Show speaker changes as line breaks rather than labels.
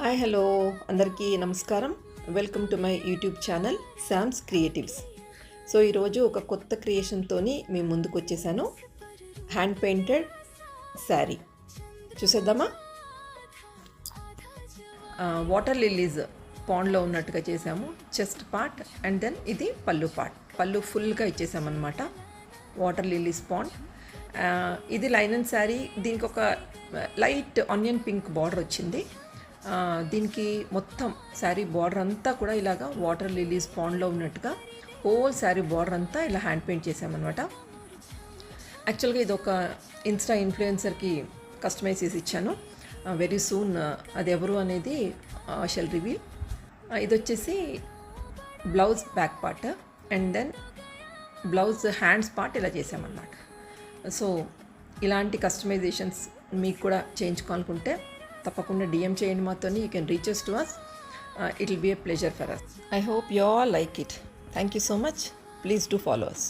Hi hello అందరికీ నమస్కారం. Welcome to my YouTube channel Sam's creatives. So ఈరోజు ఒక కొత్త క్రియేషన్తోని మేము ముందుకు వచ్చేసాను. హ్యాండ్ పెయింటెడ్ శారీ చూసేద్దామా. వాటర్ లిల్లీస్ పాండ్లో ఉన్నట్టుగా చేసాము. చెస్ట్ పార్ట్ అండ్ దెన్ ఇది పళ్ళు పార్ట్. పళ్ళు ఫుల్గా ఇచ్చేసామన్నమాట. Water lilies pond. ఇది లైనన్ శారీ. దీనికి ఒక లైట్ ఆనియన్ పింక్ బార్డర్ వచ్చింది. దీనికి మొత్తం శారీ బార్డర్ అంతా కూడా ఇలాగా వాటర్ లిల్లీస్ పాండ్లో ఉన్నట్టుగా హోల్ శారీ బార్డర్ అంతా ఇలా హ్యాండ్ పెయింట్ చేసామన్నమాట. యాక్చువల్గా ఇది ఒక ఇన్స్టా ఇన్ఫ్లుయెన్సర్కి కస్టమైజ్ చేసి ఇచ్చాను. వెరీ సూన్ అది ఎవరు అనేది షెల్ రివీల్. ఇది వచ్చేసి blouse back part and then blouse hands part ఇలా చేసామన్నమాట. సో ఇలాంటి కస్టమైజేషన్స్ మీకు కూడా చేయించుకోవాలనుకుంటే తప్పకుండా DM చేయండి మాతోని. You can reach us to us. It will be a pleasure for us. I hope you all like it. Thank you so much. Please do follow us.